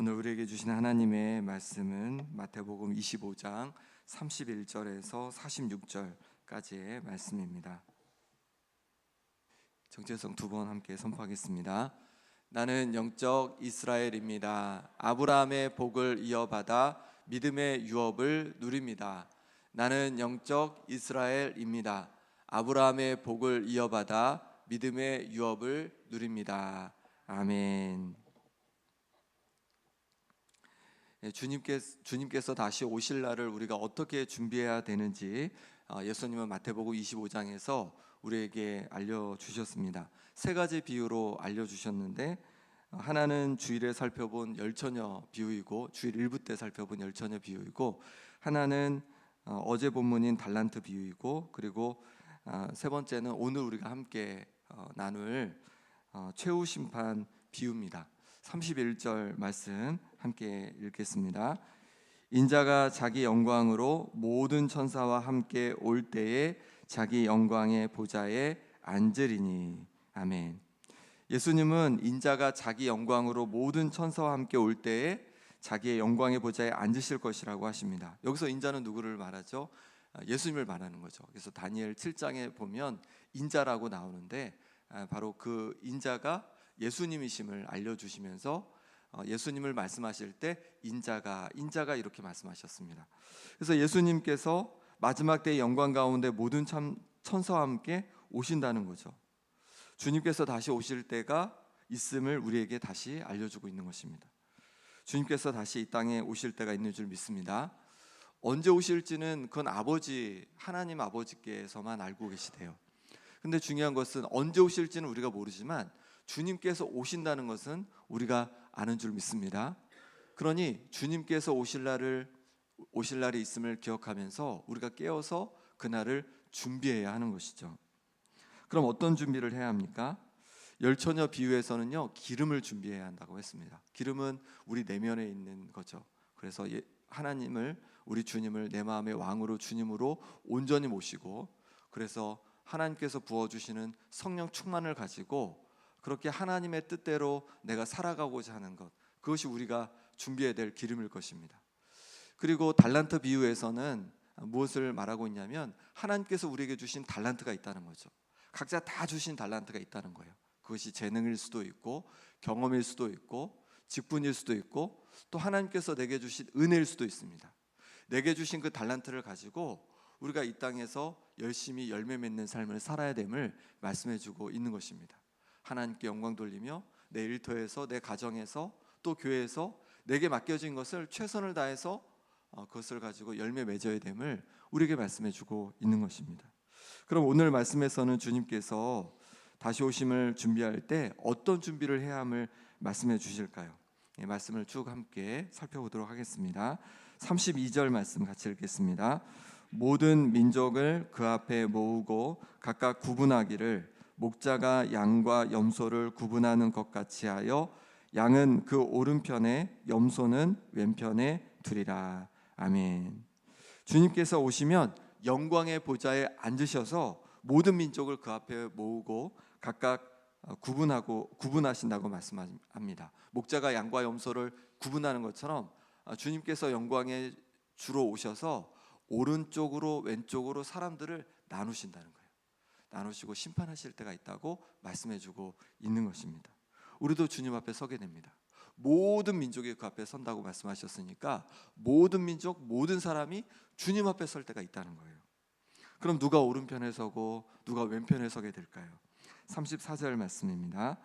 오늘 우리에게 주신 하나님의 말씀은 마태복음 25장 31절에서 46절까지의 말씀입니다. 정체성 두 번 함께 선포하겠습니다. 나는 영적 이스라엘입니다. 아브라함의 복을 이어받아 믿음의 유업을 누립니다. 나는 영적 이스라엘입니다. 아브라함의 복을 이어받아 믿음의 유업을 누립니다. 아멘. 주님께서 다시 오실 날을 우리가 어떻게 준비해야 되는지 예수님은 마태복음 25장에서 우리에게 알려주셨습니다. 세 가지 비유로 알려주셨는데, 하나는 주일에 살펴본 열처녀 비유이고, 주일 일부 때 살펴본 열처녀 비유이고, 하나는 어제 본문인 달란트 비유이고, 그리고 세 번째는 오늘 우리가 함께 나눌 최후 심판 비유입니다. 31절 말씀 함께 읽겠습니다. 인자가 자기 영광으로 모든 천사와 함께 올 때에 자기 영광의 보좌에 앉으리니. 아멘. 예수님은 인자가 자기 영광으로 모든 천사와 함께 올 때에 자기의 영광의 보좌에 앉으실 것이라고 하십니다. 여기서 인자는 누구를 말하죠? 예수님을 말하는 거죠. 그래서 다니엘 7장에 보면 인자라고 나오는데, 바로 그 인자가 예수님이심을 알려주시면서 예수님을 말씀하실 때 인자가 이렇게 말씀하셨습니다. 그래서 예수님께서 마지막 때의 영광 가운데 모든 천사와 함께 오신다는 거죠. 주님께서 다시 오실 때가 있음을 우리에게 다시 알려주고 있는 것입니다. 주님께서 다시 이 땅에 오실 때가 있는 줄 믿습니다. 언제 오실지는 그건 하나님 아버지께서만 알고 계시대요. 근데 중요한 것은 언제 오실지는 우리가 모르지만 주님께서 오신다는 것은 우리가 아는 줄 믿습니다. 그러니 주님께서 오실 날이 있음을 기억하면서 우리가 깨어서 그날을 준비해야 하는 것이죠. 그럼 어떤 준비를 해야 합니까? 열처녀 비유에서는요, 기름을 준비해야 한다고 했습니다. 기름은 우리 내면에 있는 거죠. 그래서 우리 주님을 내 마음의 왕으로, 주님으로 온전히 모시고, 그래서 하나님께서 부어주시는 성령 충만을 가지고 그렇게 하나님의 뜻대로 내가 살아가고자 하는 것, 그것이 우리가 준비해야 될 기름일 것입니다. 그리고 달란트 비유에서는 무엇을 말하고 있냐면, 하나님께서 우리에게 주신 달란트가 있다는 거죠. 각자 다 주신 달란트가 있다는 거예요. 그것이 재능일 수도 있고, 경험일 수도 있고, 직분일 수도 있고, 또 하나님께서 내게 주신 은혜일 수도 있습니다. 내게 주신 그 달란트를 가지고 우리가 이 땅에서 열심히 열매 맺는 삶을 살아야 됨을 말씀해주고 있는 것입니다. 하나님께 영광 돌리며 내 일터에서, 내 가정에서, 또 교회에서 내게 맡겨진 것을 최선을 다해서 그것을 가지고 열매 맺어야 됨을 우리에게 말씀해주고 있는 것입니다. 그럼 오늘 말씀에서는 주님께서 다시 오심을 준비할 때 어떤 준비를 해야 함을 말씀해 주실까요? 말씀을 쭉 함께 살펴보도록 하겠습니다. 32절 말씀 같이 읽겠습니다. 모든 민족을 그 앞에 모으고 각각 구분하기를 목자가 양과 염소를 구분하는 것 같이 하여 양은 그 오른편에, 염소는 왼편에 두리라. 아멘. 주님께서 오시면 영광의 보좌에 앉으셔서 모든 민족을 그 앞에 모으고 각각 구분하신다고 말씀합니다. 목자가 양과 염소를 구분하는 것처럼 주님께서 영광의 주로 오셔서 오른쪽으로 왼쪽으로 사람들을 나누신다는 거예요. 나누시고 심판하실 때가 있다고 말씀해주고 있는 것입니다. 우리도 주님 앞에 서게 됩니다. 모든 민족이 그 앞에 선다고 말씀하셨으니까 모든 민족, 모든 사람이 주님 앞에 설 때가 있다는 거예요. 그럼 누가 오른편에 서고 누가 왼편에 서게 될까요? 34절 말씀입니다.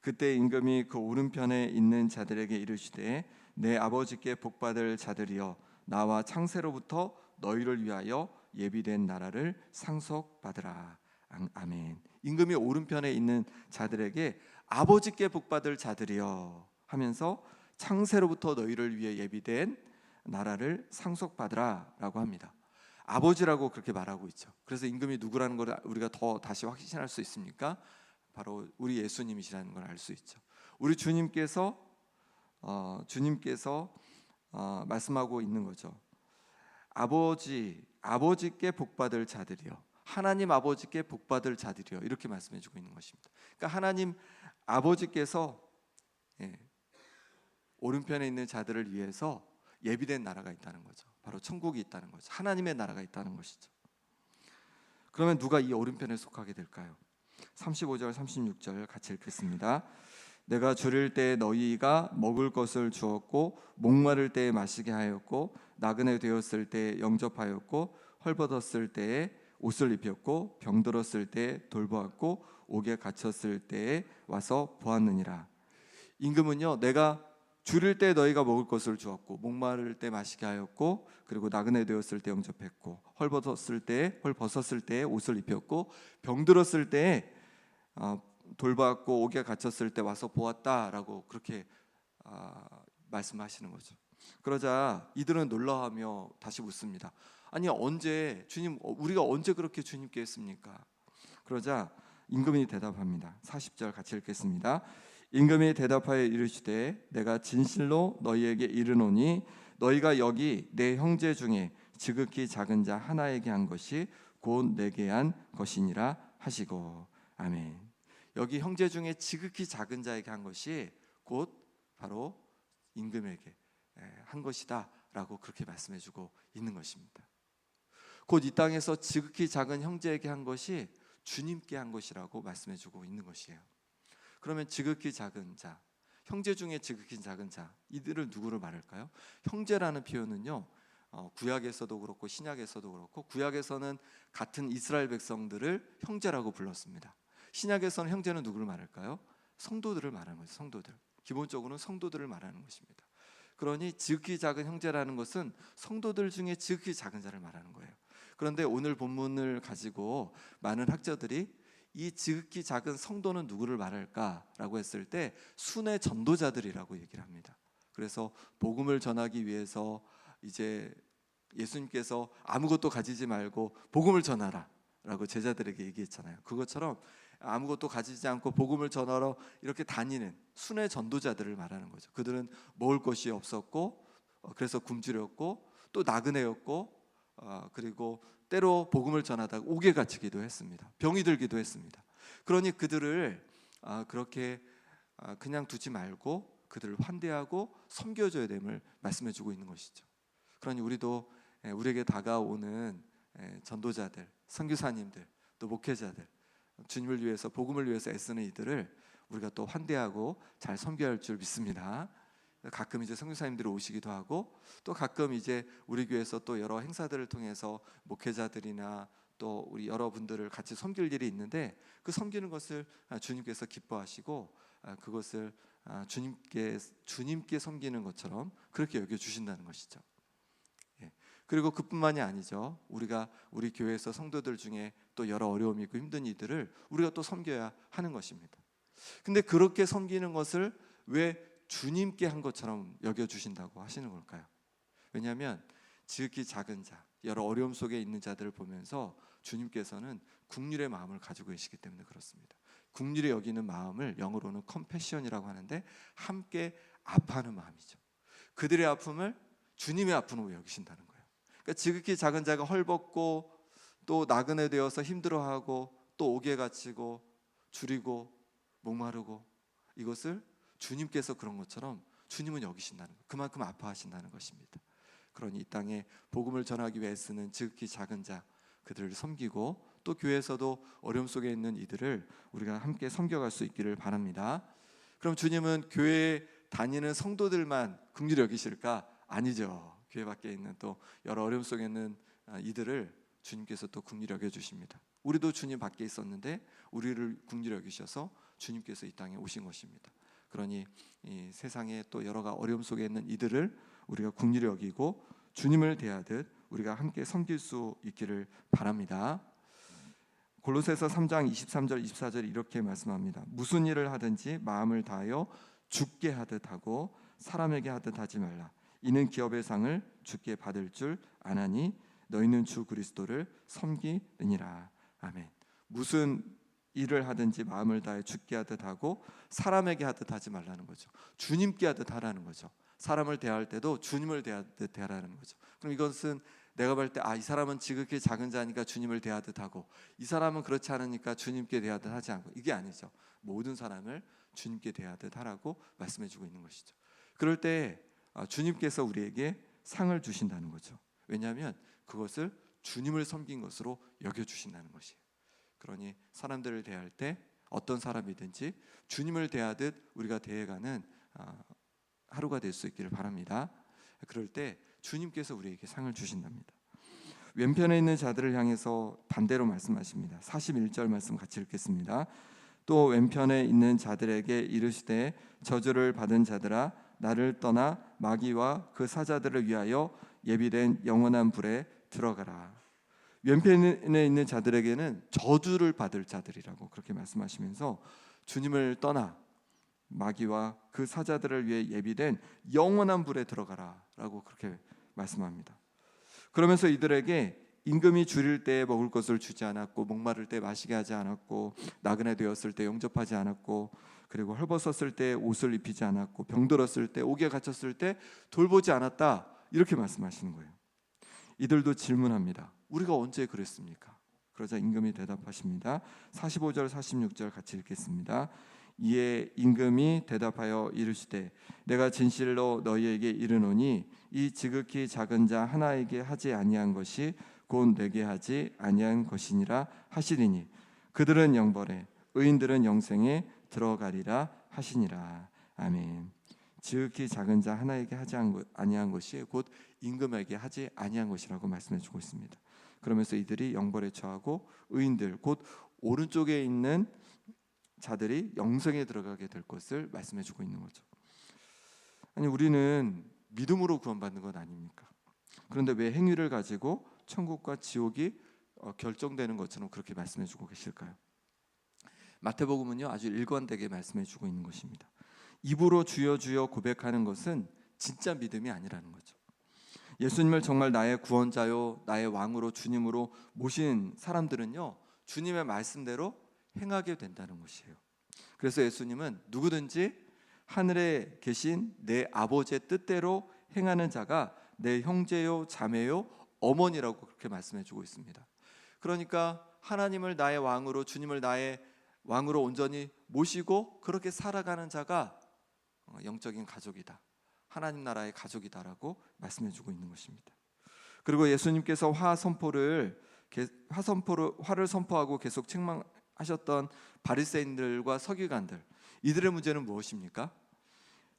그때 임금이 그 오른편에 있는 자들에게 이르시되 내 아버지께 복받을 자들이여, 나와 창세로부터 너희를 위하여 예비된 나라를 상속받으라. 아멘. 임금이 오른편에 있는 자들에게 아버지께 복받을 자들이여 하면서 창세로부터 너희를 위해 예비된 나라를 상속받으라 라고 합니다. 아버지라고 그렇게 말하고 있죠. 그래서 임금이 누구라는 걸 우리가 더 다시 확신할 수 있습니까? 바로 우리 예수님이시라는 걸 알 수 있죠. 우리 주님께서 말씀하고 있는 거죠. 아버지께 복받을 자들이요, 하나님 아버지께 복받을 자들이요, 이렇게 말씀해주고 있는 것입니다. 그러니까 하나님 아버지께서 오른편에 있는 자들을 위해서 예비된 나라가 있다는 거죠. 바로 천국이 있다는 거죠. 하나님의 나라가 있다는 것이죠. 그러면 누가 이 오른편에 속하게 될까요? 35절 36절 같이 읽겠습니다. 내가 줄일 때에 너희가 먹을 것을 주었고 목마를 때에 마시게 하였고 나그네 되었을 때에 영접하였고 헐벗었을 때에 옷을 입혔고 병들었을 때에 돌보았고 옥에 갇혔을 때에 와서 보았느니라. 임금은요, 내가 줄일 때 너희가 먹을 것을 주었고 목마를 때 마시게 하였고 그리고 나그네 되었을 때 영접했고 헐벗었을 때에 옷을 입혔고 병들었을 때에 돌봤고 옥에 갇혔을 때 와서 보았다라고 그렇게 말씀하시는 거죠. 그러자 이들은 놀라하며 다시 묻습니다. 아니 언제 주님, 우리가 언제 그렇게 주님께 했습니까? 그러자 임금이 대답합니다. 40절 같이 읽겠습니다. 임금이 대답하여 이르시되 내가 진실로 너희에게 이르노니 너희가 여기 내 형제 중에 지극히 작은 자 하나에게 한 것이 곧 내게 한 것이니라 하시고. 아멘. 여기 형제 중에 지극히 작은 자에게 한 것이 곧 바로 임금에게 한 것이다 라고 그렇게 말씀해주고 있는 것입니다. 곧 이 땅에서 지극히 작은 형제에게 한 것이 주님께 한 것이라고 말씀해주고 있는 것이에요. 그러면 지극히 작은 자, 형제 중에 지극히 작은 자, 이들을 누구를 말할까요? 형제라는 표현은요, 구약에서도 그렇고 신약에서도 그렇고, 구약에서는 같은 이스라엘 백성들을 형제라고 불렀습니다. 신약에서는 형제는 누구를 말할까요? 성도들을 말하는 거죠. 성도들. 기본적으로는 성도들을 말하는 것입니다. 그러니 지극히 작은 형제라는 것은 성도들 중에 지극히 작은 자를 말하는 거예요. 그런데 오늘 본문을 가지고 많은 학자들이 이 지극히 작은 성도는 누구를 말할까라고 했을 때 순회 전도자들이라고 얘기를 합니다. 그래서 복음을 전하기 위해서 이제 예수님께서 아무것도 가지지 말고 복음을 전하라 라고 제자들에게 얘기했잖아요. 그것처럼 아무것도 가지지 않고 복음을 전하러 이렇게 다니는 순회 전도자들을 말하는 거죠. 그들은 먹을 것이 없었고 그래서 굶주렸고 또 나그네였고 그리고 때로 복음을 전하다가 옥에 갇히기도 했습니다. 병이 들기도 했습니다. 그러니 그들을 그렇게 그냥 두지 말고 그들을 환대하고 섬겨줘야 됨을 말씀해주고 있는 것이죠. 그러니 우리도 우리에게 다가오는 전도자들, 선교사님들, 또 목회자들, 주님을 위해서 복음을 위해서 애쓰는 이들을 우리가 또 환대하고 잘 섬겨야 할 줄 믿습니다. 가끔 이제 선교사님들이 오시기도 하고 또 가끔 이제 우리 교회에서 또 여러 행사들을 통해서 목회자들이나 또 우리 여러분들을 같이 섬길 일이 있는데 그 섬기는 것을 주님께서 기뻐하시고 그것을 주님께 섬기는 것처럼 그렇게 여겨 주신다는 것이죠. 그리고 그뿐만이 아니죠. 우리가 우리 교회에서 성도들 중에 또 여러 어려움이 있고 힘든 이들을 우리가 또 섬겨야 하는 것입니다. 근데 그렇게 섬기는 것을 왜 주님께 한 것처럼 여겨주신다고 하시는 걸까요? 왜냐하면 지극히 작은 자, 여러 어려움 속에 있는 자들을 보면서 주님께서는 긍휼의 마음을 가지고 계시기 때문에 그렇습니다. 긍휼히 여기는 마음을 영어로는 컴패션이라고 하는데 함께 아파하는 마음이죠. 그들의 아픔을 주님의 아픔으로 여기신다는 거예요. 그러니까 지극히 작은 자가 헐벗고 또 나그네 되어서 힘들어하고 또 옥에 갇히고 줄이고 목마르고 이것을 주님께서 그런 것처럼 주님은 여기신다는 것, 그만큼 아파하신다는 것입니다. 그러니 이 땅에 복음을 전하기 위해 쓰는 지극히 작은 자 그들을 섬기고 또 교회에서도 어려움 속에 있는 이들을 우리가 함께 섬겨갈 수 있기를 바랍니다. 그럼 주님은 교회에 다니는 성도들만 긍휼히 여기실까? 아니죠. 교회 밖에 있는 또 여러 어려움 속에 있는 이들을 주님께서 또 긍휼히 여겨주십니다. 우리도 주님 밖에 있었는데 우리를 긍휼히 여기셔서 주님께서 이 땅에 오신 것입니다. 그러니 이 세상에 또 여러 어려움 속에 있는 이들을 우리가 긍휼히 여기고 주님을 대하듯 우리가 함께 섬길 수 있기를 바랍니다. 골로새서 3장 23절 24절 이렇게 말씀합니다. 무슨 일을 하든지 마음을 다하여 주께 하듯 하고 사람에게 하듯 하지 말라. 이는 기업의 상을 주께 받을 줄 아나니 너희는 주 그리스도를 섬기느니라. 아멘. 무슨 일을 하든지 마음을 다해 주께 하듯 하고 사람에게 하듯 하지 말라는 거죠. 주님께 하듯 하라는 거죠. 사람을 대할 때도 주님을 대하듯 대하라는 거죠. 그럼 이것은 내가 볼 때 이 사람은 지극히 작은 자니까 주님을 대하듯 하고 이 사람은 그렇지 않으니까 주님께 대하듯 하지 않고 이게 아니죠. 모든 사람을 주님께 대하듯 하라고 말씀해주고 있는 것이죠. 그럴 때 주님께서 우리에게 상을 주신다는 거죠. 왜냐하면 그것을 주님을 섬긴 것으로 여겨주신다는 것이에요. 그러니 사람들을 대할 때 어떤 사람이든지 주님을 대하듯 우리가 대해가는 하루가 될 수 있기를 바랍니다. 그럴 때 주님께서 우리에게 상을 주신답니다. 왼편에 있는 자들을 향해서 반대로 말씀하십니다. 41절 말씀 같이 읽겠습니다. 또 왼편에 있는 자들에게 이르시되 저주를 받은 자들아 나를 떠나 마귀와 그 사자들을 위하여 예비된 영원한 불에 들어가라. 왼편에 있는 자들에게는 저주를 받을 자들이라고 그렇게 말씀하시면서 주님을 떠나 마귀와 그 사자들을 위해 예비된 영원한 불에 들어가라 라고 그렇게 말씀합니다. 그러면서 이들에게 임금이 줄일 때 먹을 것을 주지 않았고, 목마를 때 마시게 하지 않았고, 나그네 되었을 때 영접하지 않았고, 그리고 헐벗었을 때 옷을 입히지 않았고, 병들었을 때, 옥에 갇혔을 때 돌보지 않았다, 이렇게 말씀하시는 거예요. 이들도 질문합니다. 우리가 언제 그랬습니까? 그러자 임금이 대답하십니다. 45절 46절 같이 읽겠습니다. 이에 임금이 대답하여 이르시되 내가 진실로 너희에게 이르노니 이 지극히 작은 자 하나에게 하지 아니한 것이 곧 내게 하지 아니한 것이니라 하시리니 그들은 영벌에 의인들은 영생에 들어가리라 하시니라. 아멘. 지극히 작은 자 하나에게 하지 아니한 것이 곧 임금에게 하지 아니한 것이라고 말씀해 주고 있습니다. 그러면서 이들이 영벌에 처하고 의인들 곧 오른쪽에 있는 자들이 영생에 들어가게 될 것을 말씀해 주고 있는 거죠. 아니 우리는 믿음으로 구원받는 것 아닙니까? 그런데 왜 행위를 가지고 천국과 지옥이 결정되는 것처럼 그렇게 말씀해 주고 계실까요? 마태복음은요 아주 일관되게 말씀해 주고 있는 것입니다. 입으로 주여 주여 고백하는 것은 진짜 믿음이 아니라는 거죠. 예수님을 정말 나의 구원자요 나의 왕으로 주님으로 모신 사람들은요 주님의 말씀대로 행하게 된다는 것이에요. 그래서 예수님은 누구든지 하늘에 계신 내 아버지의 뜻대로 행하는 자가 내 형제요 자매요 어머니라고 그렇게 말씀해 주고 있습니다. 그러니까 하나님을 나의 왕으로 주님을 나의 왕으로 온전히 모시고 그렇게 살아가는 자가 영적인 가족이다, 하나님 나라의 가족이다라고 말씀해 주고 있는 것입니다. 그리고 예수님께서 화를 선포하고 계속 책망하셨던 바리새인들과 서기관들, 이들의 문제는 무엇입니까?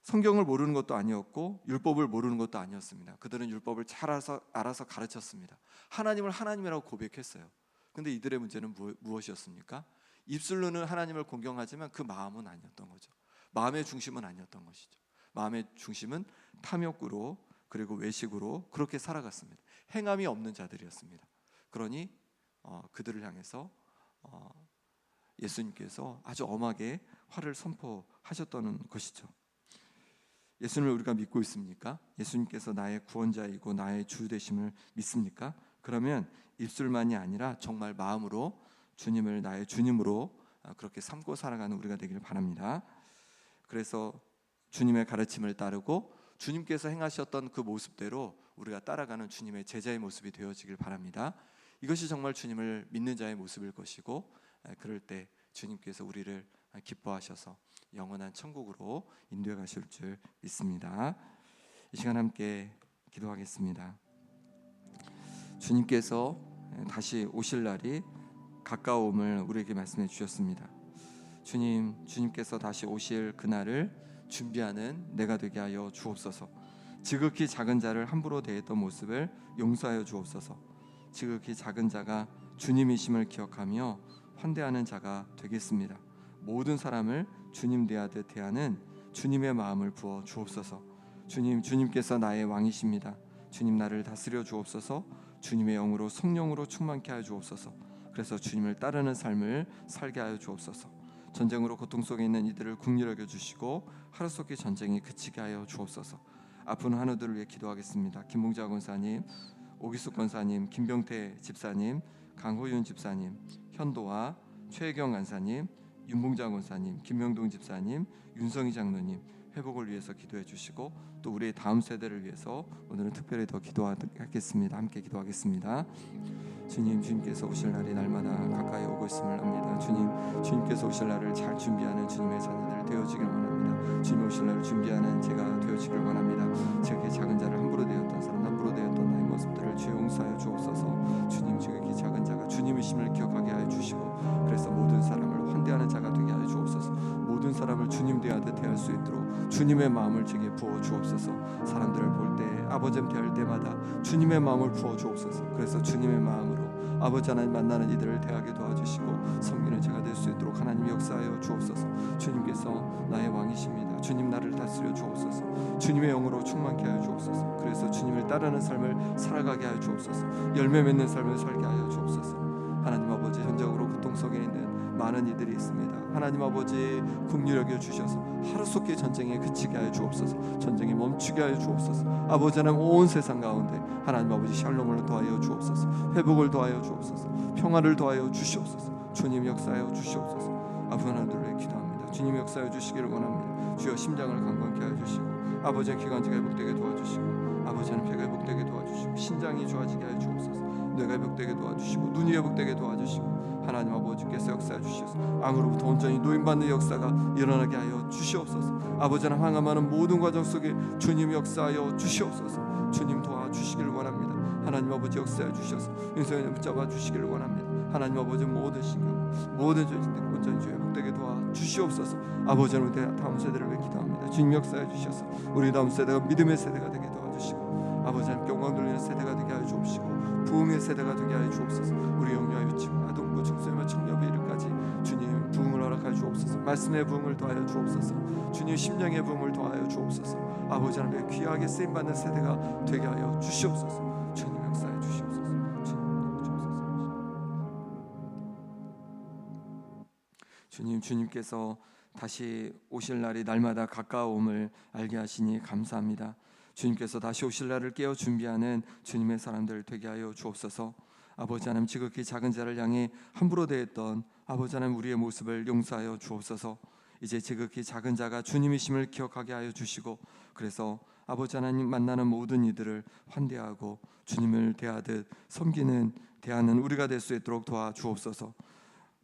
성경을 모르는 것도 아니었고 율법을 모르는 것도 아니었습니다. 그들은 율법을 잘 알아서 가르쳤습니다. 하나님을 하나님이라고 고백했어요. 그런데 이들의 문제는 무엇이었습니까? 입술로는 하나님을 공경하지만 그 마음은 아니었던 거죠. 마음의 중심은 아니었던 것이죠. 마음의 중심은 탐욕으로 그리고 외식으로 그렇게 살아갔습니다. 행함이 없는 자들이었습니다. 그러니 그들을 향해서 예수님께서 아주 엄하게 화를 선포하셨다는 것이죠. 예수님을 우리가 믿고 있습니까? 예수님께서 나의 구원자이고 나의 주 되심을 믿습니까? 그러면 입술만이 아니라 정말 마음으로 주님을 나의 주님으로 그렇게 삼고 살아가는 우리가 되기를 바랍니다. 그래서 주님의 가르침을 따르고 주님께서 행하셨던 그 모습대로 우리가 따라가는 주님의 제자의 모습이 되어지길 바랍니다. 이것이 정말 주님을 믿는 자의 모습일 것이고, 그럴 때 주님께서 우리를 기뻐하셔서 영원한 천국으로 인도해 가실 줄 믿습니다. 이 시간 함께 기도하겠습니다. 주님께서 다시 오실 날이 가까움을 우리에게 말씀해 주셨습니다. 주님께서 다시 오실 그날을 준비하는 내가 되게 하여 주옵소서. 지극히 작은 자를 함부로 대했던 모습을 용서하여 주옵소서. 지극히 작은 자가 주님이심을 기억하며 환대하는 자가 되겠습니다. 모든 사람을 주님 대하듯 대하는 주님의 마음을 부어 주옵소서. 주님께서 나의 왕이십니다. 주님 나를 다스려 주옵소서. 주님의 영으로 성령으로 충만케 하여 주옵소서. 그래서 주님을 따르는 삶을 살게 하여 주옵소서. 전쟁으로 고통 속에 있는 이들을 긍휼히 여겨 주시고 하루속히 전쟁이 그치게 하여 주옵소서. 아픈 환우들을 위해 기도하겠습니다. 김봉자 권사님, 오기숙 권사님, 김병태 집사님, 강호윤 집사님, 현도와 최혜경 간사님, 윤봉자 권사님, 김명동 집사님, 윤성희 장로님 회복을 위해서 기도해 주시고 또 우리의 다음 세대를 위해서 오늘은 특별히 더 기도하겠습니다. 함께 기도하겠습니다. 주님께서 오실 날이 날마다 가까이 오고 있음을 압니다. 주님께서 오실 날을 잘 준비하는 주님의 자녀들 날 되어지길 원합니다. 주님 오실 날을 준비하는 제가 되어지길 원합니다. 지극히 작은 자를 함부로 되었던 사람, 함부로 되었던 나의 모습들을 주여 용서하여 주옵소서. 주님 지극히 작은 자가 주님이심을 기억하게 하여 주시고, 그래서 모든 사람을 환대하는 자가 되게 하여 주옵소서. 모든 사람을 주님 대하듯 대할 수 있도록 주님의 마음을 제게 부어 주옵소서. 사람들을 볼 때, 아버지를 대할 때마다 주님의 마음을 부어 주옵소서. 그래서 주님의 마음으로 아버지 하나님 만나는 이들을 대하게 도와주시고 섬기는 제가 될 수 있도록 하나님 역사하여 주옵소서. 주님께서 나의 왕이십니다. 주님 나를 다스려 주옵소서. 주님의 영으로 충만케 하여 주옵소서. 그래서 주님을 따르는 삶을 살아가게 하여 주옵소서. 열매 맺는 삶을 살게 하여 주옵소서. 하나님 아버지, 현적으로 고통 속에 있는 많은 이들이 있습니다. 하나님 아버지, 긍휼히 여겨 주셔서 하루속히 전쟁에 그치게 하여 주옵소서. 전쟁이 멈추게 하여 주옵소서. 아버지 하나님, 온 세상 가운데 하나님 아버지 샬롬을 더하여 주옵소서. 회복을 더하여 주옵소서. 평화를 더하여 주시옵소서. 주님 역사하여 주시옵소서. 아버지 하나님을 위해 기도합니다. 주님 역사하여 주시기를 원합니다. 주여 심장을 강건케 하여 주시고, 아버지의 기관지가 회복되게 도와주시고, 아버지는 폐가 회복되게 도와주시고, 신장이 좋아지게 하여 주옵소서. 뇌가 회복되게 도와주시고, 눈이 회복되게 도와주시고, 하나님 아버지께서 역사해 주시옵소서. 암으로부터 온전히 노인받는 역사가 일어나게 하여 주시옵소서. 아버지는 항암하는 모든 과정 속에 주님 역사하여 주시옵소서. 주님 도와주시기를 원합니다. 하나님 아버지 역사해 주셔서 인생을 붙잡아 주시기를 원합니다. 하나님 아버지, 모든 신경, 모든 죄진들이 온전히 회복되게 도와주시옵소서. 아버지는 우리 다음 세대를 위해 기도합니다. 주님 역사해 주셔서 우리 다음 세대가 믿음의 세대가 되게 도와주시고, 아버지는 영광 돌리는 세대가 되게 하여 주옵시고, 부흥의 세대가 되게 하여 주옵소서. 우리 영유아 유치부 아동부 청소년 청년부 이르까지 주님 부흥을 허락하여 주옵소서. 말씀의 부흥을 더하여 주옵소서. 주님 심령의 부흥을 더하여 주옵소서. 아버지 하나님의 귀하게 쓰임받는 세대가 되게 하여 주시옵소서. 주님 역사해 주시옵소서. 주님께서 다시 오실 날이 날마다 가까움을 알게 하시니 감사합니다. 주님께서 다시 오실 날을 깨어 준비하는 주님의 사람들 되게 하여 주옵소서. 아버지 하나님, 지극히 작은 자를 향해 함부로 대했던 아버지 하나님 우리의 모습을 용서하여 주옵소서. 이제 지극히 작은 자가 주님이심을 기억하게 하여 주시고, 그래서 아버지 하나님 만나는 모든 이들을 환대하고 주님을 대하듯 대하는 우리가 될 수 있도록 도와주옵소서.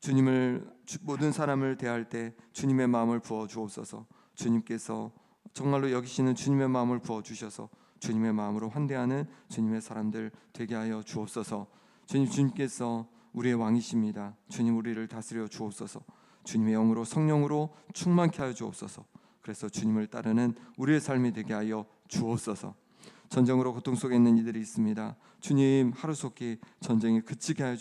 주님을 모든 사람을 대할 때 주님의 마음을 부어 주옵소서. 주님께서 정말로 여기시는 주님의 마음을 부어 주셔서 주님의 마음으로 환대하는 주님의 사람들 되게 하여 주옵소서. 주님께서 우리의 왕이십니다. 주님 우리를 다스려 주옵소서. 주님의 영으로 성령으로 충만케 하여 주옵소서. 그래서 주님을 따르는 우리의 삶이 되게 하여 주옵소서. 전쟁으로 고통 속에 있는 이들이 있습니다. 주님 하루속히 전쟁이 그치게 하여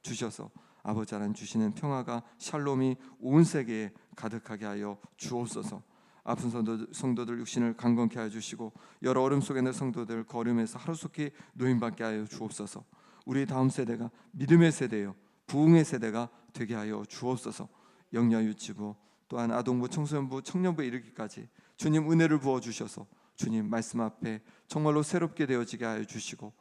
주셔서 아버지 하나님 주시는 평화가 샬롬이 온 세계에 가득하게 하여 주옵소서. 아픈 성도들 육신을 강건케 하여 주시고, 여러 어려움 속에 있는 성도들 거름에서 하루속히 노인받게 하여 주옵소서. 우리 다음 세대가 믿음의 세대요, 부흥의 세대가 되게 하여 주옵소서. 영유아 유치부 또한 아동부 청소년부 청년부에 이르기까지 주님 은혜를 부어 주셔서 주님 말씀 앞에 정말로 새롭게 되어지게 하여 주시고,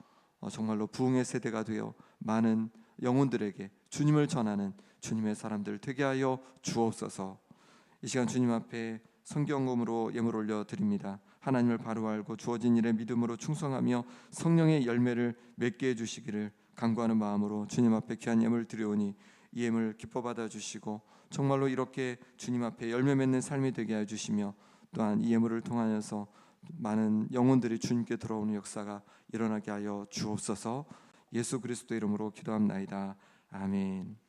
정말로 부흥의 세대가 되어 많은 영혼들에게 주님을 전하는 주님의 사람들 되게 하여 주옵소서. 이 시간 주님 앞에 성경음으로 예물 올려 드립니다. 하나님을 바로 알고 주어진 일에 믿음으로 충성하며 성령의 열매를 맺게 해 주시기를 간구하는 마음으로 주님 앞에 귀한 예물 드려오니 이 예물 기뻐 받아 주시고, 정말로 이렇게 주님 앞에 열매 맺는 삶이 되게 해 주시며, 또한 이 예물을 통하여서 많은 영혼들이 주님께 들어오는 역사가 일어나게 하여 주옵소서. 예수 그리스도 이름으로 기도합나이다. 아멘.